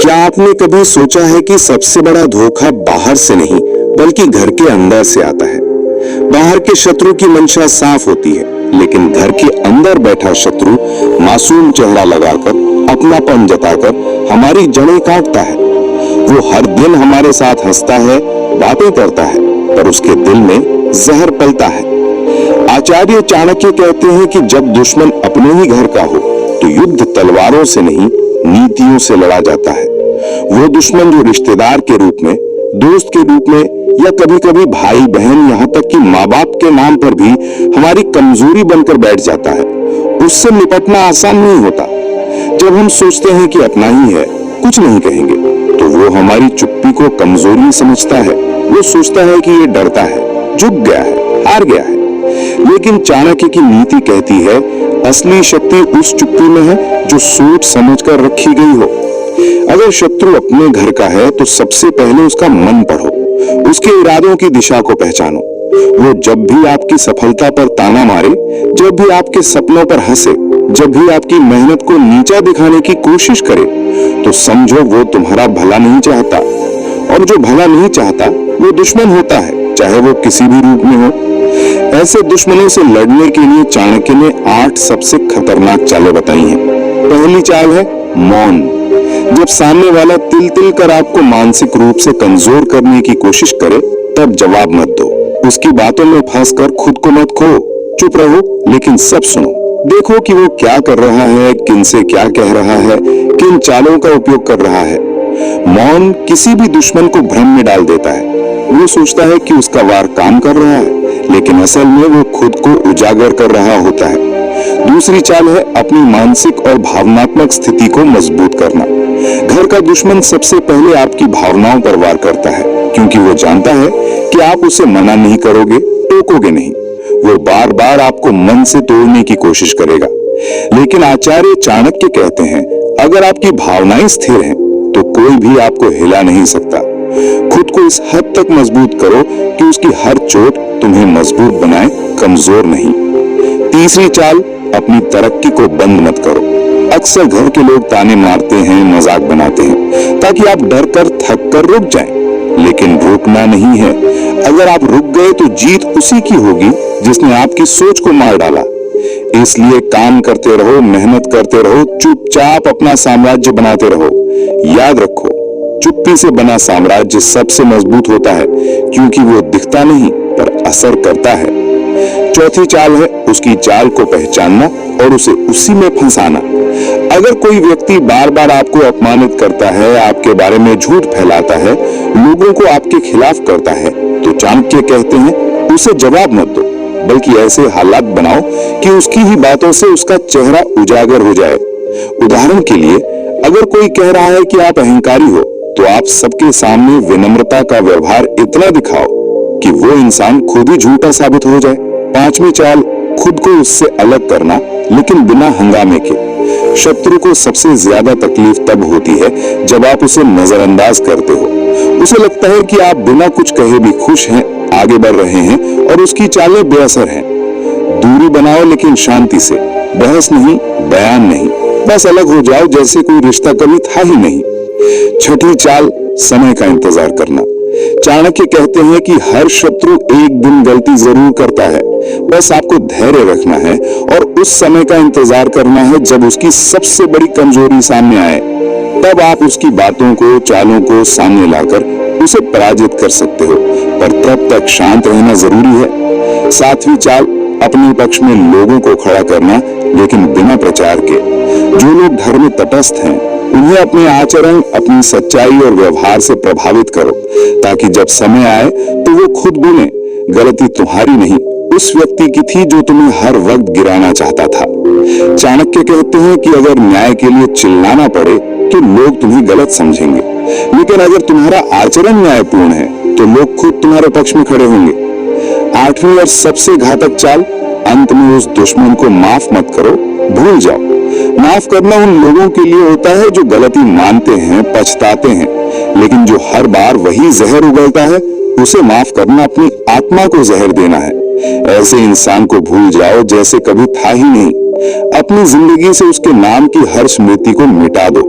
क्या आपने कभी सोचा है कि सबसे बड़ा धोखा बाहर से नहीं बल्कि घर के अंदर से आता है। बाहर के शत्रु की मंशा साफ होती है, लेकिन घर के अंदर बैठा शत्रु मासूम चेहरा लगाकर अपनापन जताकर हमारी जड़ें काटता है। वो हर दिन हमारे साथ हंसता है, बातें करता है, पर उसके दिल में जहर पलता है। आचार्य चाणक्य कहते हैं कि जब दुश्मन अपने ही घर का हो तो युद्ध तलवारों से नहीं नीतियों से लड़ा जाता है। वो दुश्मन जो रिश्तेदार के रूप में, दोस्त के रूप में या कभी कभी भाई बहन यहाँ तक कि माँ बाप के नाम पर भी हमारी कमजोरी बनकर बैठ जाता है, उससे निपटना आसान नहीं होता। जब हम सोचते हैं कि अपना ही है, कुछ नहीं कहेंगे, तो वो हमारी चुप्पी को कमजोरी समझता है। वो सोचता है कि ये डरता है, झुक गया है, हार गया है। लेकिन चाणक्य की नीति कहती है असली शक्ति उस चुप्पी में है जो सोच समझकर रखी गई हो। अगर शत्रु अपने घर का है तो सबसे पहले उसका मन पढ़ो, उसके इरादों की दिशा को पहचानो। वो जब भी आपकी सफलता पर ताना मारे, जब भी आपके सपनों पर हंसे, जब भी आपकी मेहनत को नीचा दिखाने की कोशिश करे, तो समझो वो तुम्हारा भला नहीं चाहता। और जो भला नहीं चाहता वो दुश्मन होता है, चाहे वो किसी भी रूप में हो। ऐसे दुश्मनों से लड़ने के लिए चाणक्य ने 8 सबसे खतरनाक चालें बताई हैं। पहली चाल है मौन। जब सामने वाला तिल तिल कर आपको मानसिक रूप से कमजोर करने की कोशिश करे, तब जवाब मत दो। उसकी बातों में फंसकर खुद को मत खो। चुप रहो, लेकिन सब सुनो। देखो कि वो क्या कर रहा है, किन से क्या कह रहा है, किन चालों का उपयोग कर रहा है। मौन किसी भी दुश्मन को भ्रम में डाल देता है। वो सोचता है कि उसका वार काम कर रहा है, लेकिन असल में वो खुद को उजागर कर रहा होता है। दूसरी चाल है अपनी मानसिक और भावनात्मक स्थिति को मजबूत करना। घर का दुश्मन सबसे पहले आपकी भावनाओं पर वार करता है, क्योंकि वो जानता है कि आप उसे मना नहीं करोगे, टोकोगे नहीं। वो बार बार आपको मन से तोड़ने की कोशिश करेगा। लेकिन आचार्य चाणक्य कहते हैं अगर आपकी भावनाएं स्थिर हैं तो कोई भी आपको हिला नहीं सकता। खुद को इस हद तक मजबूत करो कि उसकी हर चोट तुम्हें मजबूत बनाए, कमजोर नहीं। तीसरी चाल अपनी तरक्की को बंद मत करो। अक्सर घर के लोग ताने मारते हैं, मजाक बनाते हैं, ताकि आप डर कर थक कर रुक जाएं। लेकिन रुकना नहीं है। अगर आप रुक गए तो जीत उसी की होगी जिसने आपकी सोच को मार डाला। इसलिए काम करते रहो, मेहनत करते रहो, चुपचाप अपना साम्राज्य बनाते रहो। याद रखो, चुप्पी से बना साम्राज्य सबसे मजबूत होता है, क्योंकि वो दिखता नहीं पर असर करता है। चौथी चाल है उसकी चाल को पहचानना और उसे उसी में फंसाना। अगर कोई व्यक्ति बार बार आपको अपमानित करता है, आपके बारे में झूठ फैलाता है, लोगों को आपके खिलाफ करता है, तो चाणक्य कहते हैं उसे जवाब मत दो, बल्कि ऐसे हालात बनाओ कि उसकी ही बातों से उसका चेहरा उजागर हो जाए। उदाहरण के लिए, अगर कोई कह रहा है कि आप अहंकारी हो, तो आप सबके सामने विनम्रता का व्यवहार इतना दिखाओ कि वो इंसान खुद ही झूठा साबित हो जाए। पांचवी चाल खुद को उससे अलग करना, लेकिन बिना हंगामे के। शत्रु को सबसे ज्यादा तकलीफ तब होती है जब आप उसे नजरअंदाज करते हो। उसे लगता है कि आप बिना कुछ कहे भी खुश हैं, आगे बढ़ रहे हैं और उसकी चालें बेअसर हैं। दूरी बनाओ, लेकिन शांति से। बहस नहीं, बयान नहीं, बस अलग हो जाओ जैसे कोई रिश्ता कभी था ही नहीं। छठी चाल समय का इंतजार करना। चाणक्य कहते हैं कि हर शत्रु एक दिन गलती जरूर करता है, बस आपको धैर्य रखना है और उस समय का इंतजार करना है जब उसकी सबसे बड़ी कमजोरी सामने आए। तब आप उसकी बातों को, चालों को सामने लाकर उसे पराजित कर सकते हो, पर तब तक शांत रहना जरूरी है। सातवीं चाल अपने पक्ष में लोगों को खड़ा करना, लेकिन बिना प्रचार के। जो लोग धर्म में तटस्थ हैं, उन्हें अपने आचरण, अपनी सच्चाई और व्यवहार से प्रभावित करो, ताकि जब समय आए तो वो खुद बोले गलती तुम्हारी नहीं, उस व्यक्ति की थी जो तुम्हें हर वक्त गिराना चाहता था। चाणक्य कहते हैं कि अगर न्याय के लिए चिल्लाना पड़े तो लोग तुम्हें गलत समझेंगे, लेकिन अगर तुम्हारा आचरण न्यायपूर्ण है तो लोग खुद तुम्हारे पक्ष में खड़े होंगे। आठवीं और सबसे घातक चाल, अंत में उस दुश्मन को माफ मत करो, भूल जाओ। माफ करना उन लोगों के लिए होता है जो गलती मानते हैं, पछताते हैं, लेकिन जो हर बार वही जहर उगलता है, उसे माफ करना अपनी आत्मा को जहर देना है। ऐसे इंसान को भूल जाओ जैसे कभी था ही नहीं। अपनी जिंदगी से उसके नाम की हर स्मृति को मिटा दो।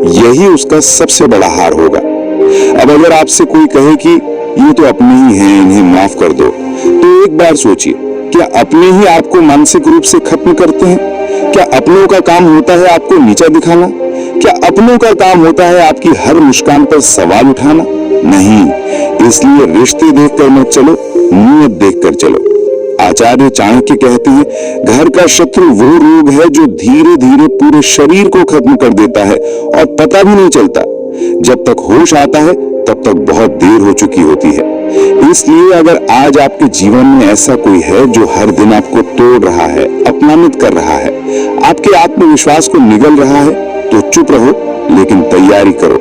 यही उसका सबसे बड़ा हार होगा। अब अगर आपसे कोई कहे कि ये तो अपने ही हैं, इन्हें माफ कर दो, तो एक बार सोचिए, क्या अपने ही आपको मानसिक रूप से खत्म करते हैं? क्या अपनों का काम होता है आपको नीचा दिखाना? क्या अपनों का काम होता है आपकी हर मुस्कान पर सवाल उठाना? नहीं। इसलिए रिश्ते देखकर मत चलो, नीयत देखकर चलो। आचार्य चाणक्य कहते हैं, घर का शत्रु वो रोग है जो धीरे धीरे पूरे शरीर को खत्म कर देता है और पता भी नहीं चलता। जब तक होश आता है तब तक बहुत देर हो चुकी होती है। इसलिए अगर आज आपके जीवन में ऐसा कोई है जो हर दिन आपको तोड़ रहा है, अपमानित कर रहा है, आपके आत्मविश्वास को निगल रहा है, तो चुप रहो, लेकिन तैयारी करो।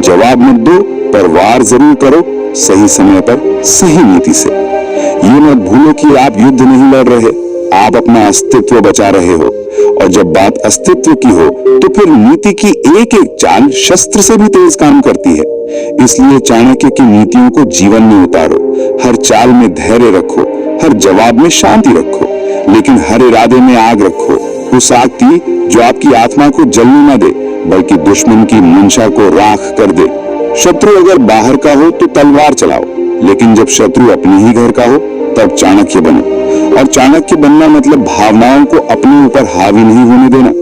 जवाब मत दो, पर वार जरूर करो, सही समय पर सही नीति से। ये मत भूलो कि आप युद्ध नहीं लड़ रहे, आप अपना अस्तित्व बचा रहे हो। और जब बात अस्तित्व की हो तो फिर नीति की एक एक चाल शस्त्र से भी तेज काम करती है। इसलिए चाणक्य की नीतियों को जीवन में उतारो। हर चाल में धैर्य रखो, हर जवाब में शांति रखो, लेकिन हर इरादे में आग रखो। उस आग की जो आपकी आत्मा को जलने न दे, बल्कि दुश्मन की मंशा को राख कर दे। शत्रु अगर बाहर का हो तो तलवार चलाओ, लेकिन जब शत्रु अपने ही घर का हो तब चाणक्य बनो। और चाणक्य बनना मतलब भावनाओं को अपने ऊपर हावी नहीं होने देना।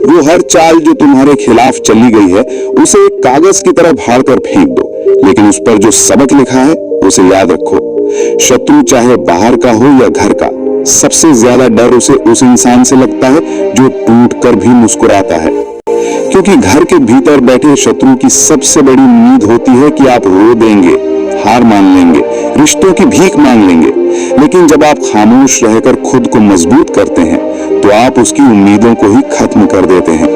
वो हर चाल जो तुम्हारे खिलाफ चली गई है उसे एक कागज की तरह फाड़ कर फेंक दो, लेकिन उस पर जो सबक लिखा है उसे याद रखो। शत्रु चाहे बाहर का हो या घर का, सबसे ज्यादा डर उसे उस इंसान से लगता है जो टूट कर भी मुस्कुराता है। क्योंकि घर के भीतर बैठे शत्रु की सबसे बड़ी उम्मीद होती है कि आप रो देंगे, हार मान लेंगे, रिश्तों की भीख मांग लेंगे। लेकिन जब आप खामोश रहकर खुद को मजबूत करते हैं तो आप उसकी उम्मीदों को ही खत्म कर देते हैं।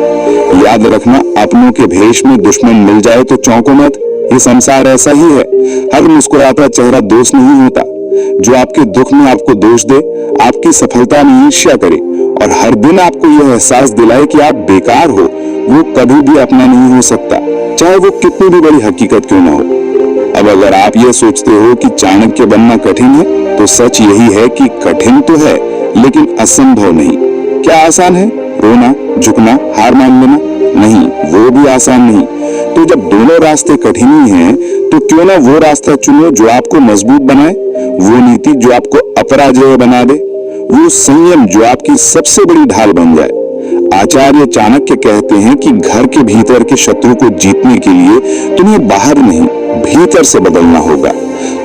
याद रखना, अपनों के भेष में दुश्मन मिल जाए तो चौंको मत। ये संसार ऐसा ही है। हर मुस्कुराता चेहरा दोस्त नहीं होता। जो आपके दुख में आपको दोष दे, आपकी सफलता में ईर्ष्या करे और हर दिन आपको यह एहसास दिलाए कि आप बेकार हो, वो कभी भी अपना नहीं हो सकता, चाहे वो कितनी भी बड़ी हकीकत क्यों ना हो। अब अगर आप ये सोचते हो कि चाणक्य बनना कठिन है, तो सच यही है कि कठिन तो है, लेकिन असंभव नहीं। क्या आसान है? रोना, झुकना, हार मान लेना? नहीं, वो भी आसान नहीं। तो जब दोनों रास्ते कठिन ही हैं, तो क्यों ना वो रास्ता चुनो जो आपको मजबूत बनाए, वो नीति जो आपको अपराजय बना दे, वो संयम जो आपकी सबसे बड़ी ढाल बन जाए। आचार्य चाणक्य कहते हैं कि घर के भीतर के शत्रु को जीतने के लिए तुम्हें बाहर नहीं, भीतर से बदलना होगा।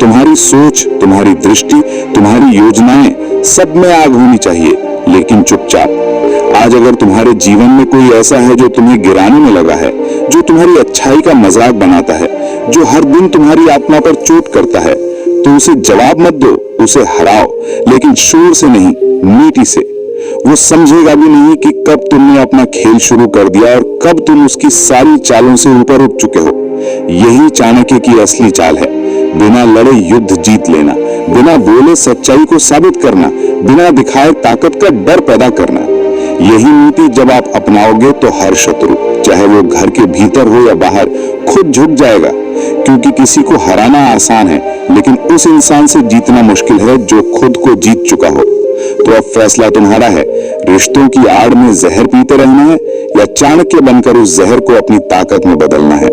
तुम्हारी सोच, तुम्हारी दृष्टि, तुम्हारी योजनाएं, सब में आग होनी चाहिए, लेकिन चुपचाप। आज अगर तुम्हारे जीवन में कोई ऐसा है जो तुम्हें गिराने में लगा है, जो तुम्हारी अच्छाई का मजाक बनाता है, जो हर दिन तुम्हारी आत्मा पर चोट करता है, तो उसे जवाब मत दो, उसे हराओ, लेकिन शोर से नहीं, मीठी से। वो समझेगा भी नहीं कि कब तुमने अपना खेल शुरू कर दिया और कब तुम उसकी सारी चालों से ऊपर उठ चुके हो। यही चाणक्य की असली चाल है। बिना लड़े युद्ध जीत लेना, बिना बोले सच्चाई को साबित करना, बिना दिखाए ताकत का डर पैदा करना। यही नीति जब आप अपनाओगे तो हर शत्रु, चाहे वो घर के भीतर हो या बाहर, खुद झुक जाएगा। क्योंकि किसी को हराना आसान है, लेकिन उस इंसान से जीतना मुश्किल है जो खुद को जीत चुका हो। तो अब फैसला तुम्हारा है, रिश्तों की आड़ में जहर पीते रहना है या चाणक्य बनकर उस जहर को अपनी ताकत में बदलना है।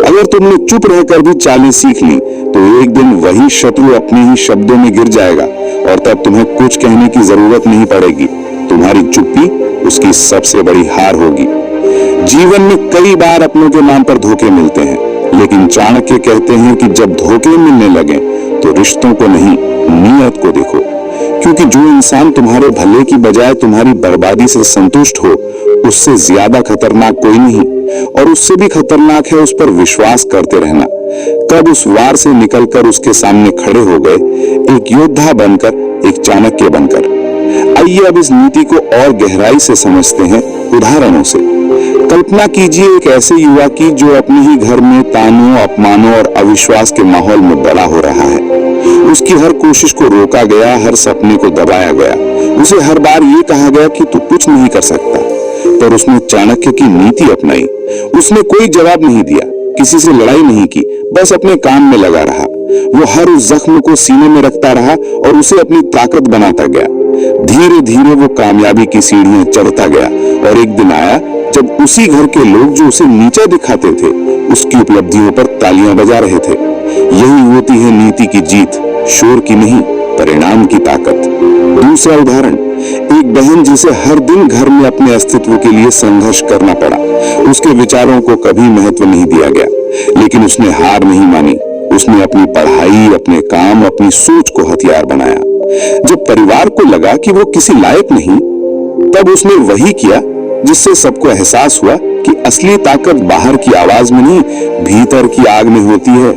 अगर तुमने चुप रहकर भी चालें सीख ली तो एक दिन वही शत्रु अपने ही शब्दों में गिर जाएगा और तब तुम्हें कुछ कहने की जरूरत नहीं पड़ेगी। तुम्हारी चुप्पी उसकी सबसे बड़ी हार होगी। जीवन में कई बार अपनों के नाम पर धोखे मिलते हैं, लेकिन चाणक्य कहते हैं कि जब धोखे मिलने लगे तो रिश्तों को नहीं, नीयत को देखो। क्योंकि जो इंसान तुम्हारे भले की बजाय तुम्हारी बर्बादी से संतुष्ट हो, उससे ज्यादा खतरनाक कोई नहीं, और उससे भी खतरनाक है उस पर विश्वास करते रहना। कब उस वार से निकलकर उसके सामने खड़े हो गए, एक योद्धा बनकर, एक चाणक्य बनकर। आइए अब इस नीति को और गहराई से समझते हैं उदाहरणों से। कल्पना कीजिए एक ऐसे युवा की जो अपने ही घर में तानों, अपमानों और अविश्वास के माहौल में बड़ा हो रहा है। उसकी हर कोशिश को रोका गया, हर सपने को दबाया गया। उसे हर बार ये कहा गया कि तू कुछ नहीं कर सकता, पर उसने चाणक्य की नीति अपनाई। उसने कोई जवाब नहीं दिया, किसी से लड़ाई नहीं की, बस अपने काम में लगा रहा। वो हर उस जख्म को सीने में रखता रहा और उसे अपनी ताकत बनाता गया। धीरे धीरे वो कामयाबी की सीढ़ियां चढ़ता गया और एक दिन आया जब उसी घर के लोग जो उसे नीचा दिखाते थे उसकी उपलब्धियों पर तालियां बजा रहे थे। यही होती है नीति की जीत, शोर की नहीं, परिणाम की ताकत। दूसरा उदाहरण, एक बहन जिसे हर दिन घर में अपने अस्तित्व के लिए संघर्ष करना पड़ा। उसके विचारों को कभी महत्व नहीं दिया गया, लेकिन उसने हार नहीं मानी। उसने अपनी पढ़ाई, अपने काम, अपनी सोच को हथियार बनाया। जब परिवार को लगा कि वो किसी लायक नहीं, तब उसने वही किया जिससे सबको एहसास हुआ कि असली ताकत बाहर की आवाज में नहीं, भीतर की आग में होती है।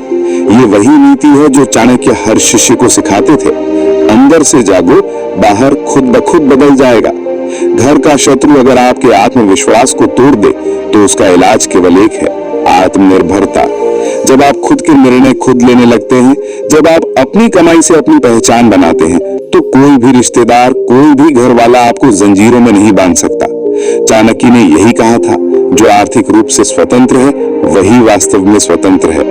ये वही नीति है जो चाणक्य हर शिष्य को सिखाते थे। अंदर से जागो, बाहर खुद ब खुद बदल जाएगा। घर का शत्रु अगर आपके आत्मविश्वास को तोड़ दे तो उसका इलाज केवल एक है, आत्मनिर्भरता। जब आप खुद के निर्णय खुद लेने लगते हैं, जब आप अपनी कमाई से अपनी पहचान बनाते हैं, तो कोई भी रिश्तेदार, कोई भी घर वाला आपको जंजीरों में नहीं बांध सकता। चाणक्य ने यही कहा था, जो आर्थिक रूप से स्वतंत्र है वही वास्तव में स्वतंत्र है।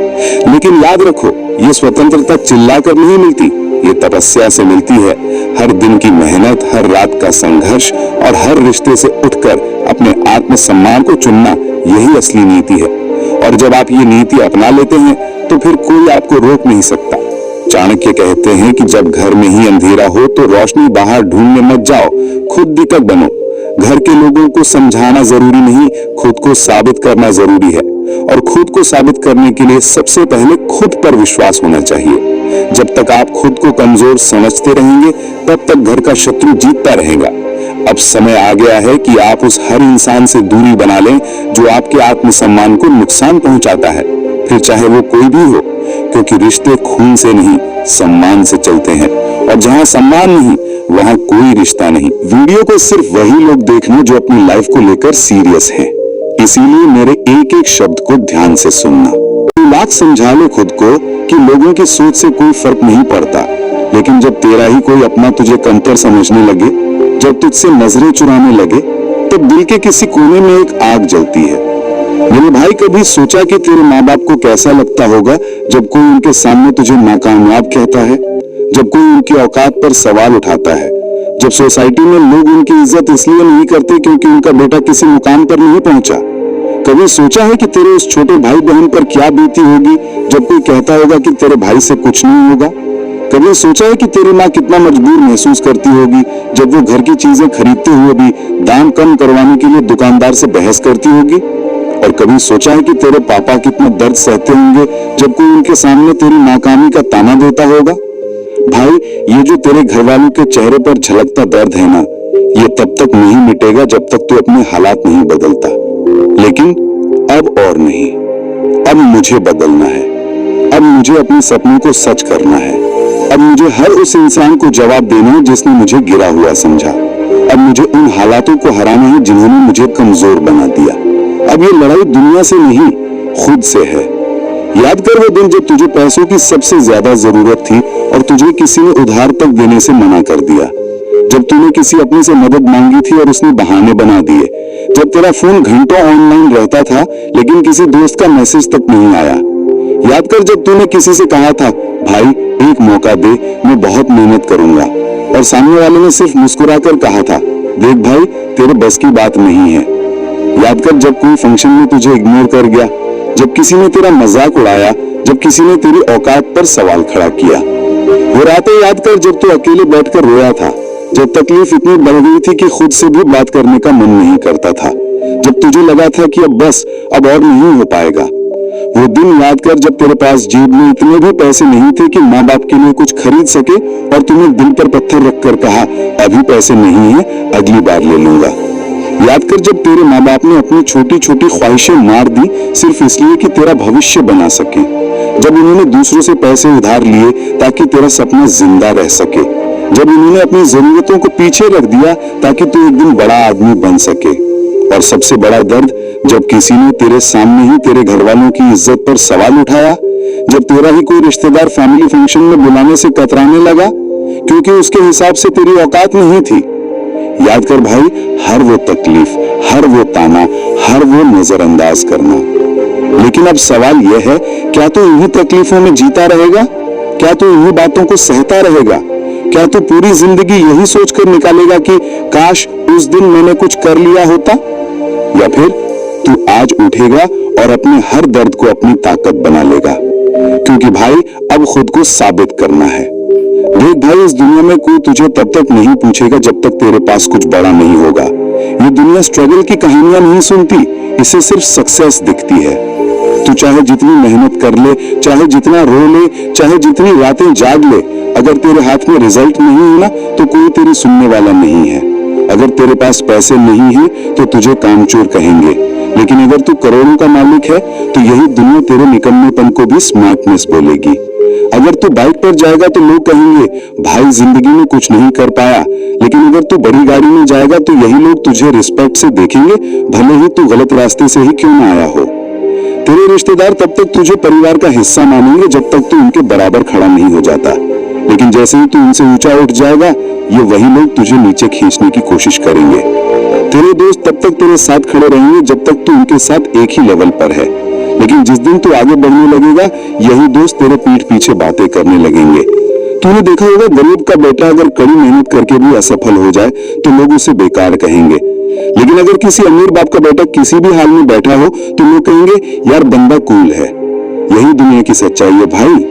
लेकिन याद रखो, ये स्वतंत्रता चिल्लाकर नहीं मिलती, ये तपस्या से मिलती है। हर दिन की मेहनत, हर रात का संघर्ष और हर रिश्ते से उठकर अपने आत्मसम्मान को चुनना, यही असली नीति है। और जब आप ये नीति अपना लेते हैं तो फिर कोई आपको रोक नहीं सकता। चाणक्य कहते हैं कि जब घर में ही अंधेरा हो तो रोशनी बाहर ढूंढने मत जाओ, खुद दीपक बनो। घर के लोगों को समझाना जरूरी नहीं, खुद को साबित करना जरूरी है। और खुद को साबित करने के लिए सबसे पहले खुद पर विश्वास होना चाहिए। जब तक आप खुद को कमजोर समझते रहेंगे, तब तक घर का शत्रु जीतता रहेगा। अब समय आ गया है कि आप उस हर इंसान से दूरी बना लें जो आपके आत्मसम्मान को नुकसान पहुंचाता है, फिर चाहे वो कोई भी हो, क्योंकि रिश्ते खून से नहीं, सम्मान से चलते हैं। और जहां सम्मान नहीं, वहां कोई रिश्ता नहीं। वीडियो को सिर्फ वही लोग देखना जो अपनी लाइफ को लेकर सीरियस हैं। इसीलिए मेरे एक एक शब्द को ध्यान से सुनना। लाख समझा लो खुद को कि लोगों की सोच से कोई फर्क नहीं पड़ता, लेकिन जब तेरा ही कोई अपना तुझे कमतर समझने लगे, जब तुझसे नजरें चुराने लगे, तब दिल के किसी कोने में एक आग जलती है। मेरे भाई, कभी सोचा कि तेरे माँ बाप को कैसा लगता होगा जब कोई उनके सामने तुझे नाकामयाब कहता है, जब कोई उनकी औकात पर सवाल उठाता है, जब सोसाइटी में लोग उनकी इज्जत इसलिए नहीं करते क्योंकि उनका बेटा किसी मुकाम पर नहीं पहुंचा? कभी सोचा है कि तेरे उस छोटे भाई बहन पर क्या बीती होगी जब कोई कहता होगा कि तेरे भाई से कुछ नहीं होगा? कभी सोचा है कि तेरी माँ कितना मजबूर महसूस करती होगी जब वो घर की चीजें खरीदते हुए भी दाम कम करवाने के लिए दुकानदार से बहस करती होगी? और कभी सोचा है कि तेरे पापा कितना दर्द सहते होंगे जब कोई उनके सामने तेरी नाकामी का ताना देता होगा? भाई, ये जो तेरे घर वालों के चेहरे पर झलकता दर्द है ना, ये तब तक नहीं मिटेगा जब तक तू अपने हालात नहीं बदलता। लेकिन अब और नहीं, अब मुझे बदलना है। अब मुझे अपने सपनों को सच करना है। अब मुझे हर उस इंसान को जवाब देना है जिसने मुझे गिरा हुआ समझा। अब मुझे उन हालातों को हराना है जिन्होंने मुझे कमजोर बना दिया। अब ये लड़ाई दुनिया से नहीं, खुद से है। याद कर वो दिन जब तुझे पैसों की सबसे ज्यादा जरूरत थी और तुझे किसी ने उधार तक देने से मना कर दिया। जब तूने किसी अपने से मदद मांगी थी और उसने बहाने बना दिए। जब तेरा फोन घंटों ऑनलाइन रहता था लेकिन किसी दोस्त का मैसेज तक नहीं आया। याद कर जब तूने किसी से कहा था, भाई एक मौका दे, मैं बहुत मेहनत करूंगा, और सामने वाले ने सिर्फ मुस्कुराकर कहा था, देख भाई तेरे बस की बात नहीं है। याद कर जब कोई फंक्शन में तुझे इग्नोर कर गया, जब किसी ने तेरा मजाक उड़ाया, जब किसी ने तेरी औकात पर सवाल खड़ा किया। वो रातें याद कर जब तू अकेले बैठकर रोया था, जब तकलीफ इतनी बढ़ गई थी कि खुद से भी बात करने का मन नहीं करता था, जब तुझे लगा था कि अब और नहीं हो पाएगा। वो दिन याद कर जब तेरे पास जेब में इतने भी पैसे नहीं थे कि माँ बाप के लिए कुछ खरीद सके और तूने दिल पर पत्थर रखकर कहा, अभी पैसे नहीं है, अगली बार ले लूंगा। याद कर जब तेरे माँ बाप ने अपनी छोटी छोटी ख्वाहिशें मार दी सिर्फ इसलिए कि तेरा भविष्य बना सके। जब उन्होंने दूसरों से पैसे उधार लिए ताकि तेरा सपना जिंदा रह सके। जब उन्होंने अपनी जरूरतों को पीछे रख दिया ताकि तू एक दिन बड़ा आदमी बन सके। और सबसे बड़ा दर्द जब किसी ने तेरे सामने ही तेरे घर वालों की इज्जत पर सवाल उठाया, जब तेरा ही कोई रिश्तेदार फैमिली फंक्शन में बुलाने से कतराने लगा क्योंकि उसके हिसाब से तेरी औकात नहीं थी। याद कर भाई, हर वो तकलीफ, हर वो ताना, हर वो नजरअंदाज करना। लेकिन अब सवाल यह है, क्या तू इन्हीं तकलीफों में जीता रहेगा? क्या तू इन्हीं बातों को सहता रहेगा? क्या तू पूरी जिंदगी यही सोचकर निकालेगा कि काश उस दिन मैंने कुछ कर लिया होता? या फिर तू आज उठेगा और अपने हर दर्द को अपनी ताकत बना लेगा, क्योंकि भाई अब खुद को साबित करना है। देख भाई, इस दुनिया में कोई तुझे तब तक नहीं पूछेगा जब तक तेरे पास कुछ बड़ा नहीं होगा। ये दुनिया स्ट्रगल की कहानियां नहीं सुनती, इसे सिर्फ सक्सेस दिखती है। तू चाहे जितनी मेहनत कर ले, चाहे जितना रो ले, चाहे जितनी रातें जाग ले, अगर तेरे हाथ में रिजल्ट नहीं है ना, तो कोई तेरी सुनने वाला नहीं है। अगर तेरे पास पैसे नहीं है तो तुझे कामचोर कहेंगे, लेकिन अगर तू करोड़ों का मालिक है तो यही दुनिया तेरे निकम्मेपन को भी स्मार्टनेस बोलेगी। अगर तू बाइक पर जाएगा तो लोग कहेंगे भाई जिंदगी में कुछ नहीं कर पाया, लेकिन अगर तू बड़ी गाड़ी में जाएगा तो यही लोग तुझे रिस्पेक्ट से देखेंगे, भले ही तू गलत रास्ते से ही क्यों ना आया हो। तेरे रिश्तेदार तब तक तुझे परिवार का हिस्सा मानेंगे जब तक तू उनके बराबर खड़ा नहीं हो जाता, लेकिन जैसे ही तू उनसे ऊंचा उठ जाएगा, ये वही लोग तुझे नीचे खींचने की कोशिश करेंगे। तेरे दोस्त तब तक तेरे साथ खड़े रहेंगे जब तक तू उनके साथ एक ही लेवल पर है, लेकिन जिस दिन तू आगे बढ़ने लगेगा, यही दोस्त तेरे पीठ पीछे बातें करने लगेंगे। तूने देखा होगा, गरीब का बेटा अगर कड़ी मेहनत करके भी असफल हो जाए तो लोग उसे बेकार कहेंगे, लेकिन अगर किसी अमीर बाप का बेटा किसी भी हाल में बैठा हो तो लोग कहेंगे यार बंदा कूल है। यही दुनिया की सच्चाई है भाई।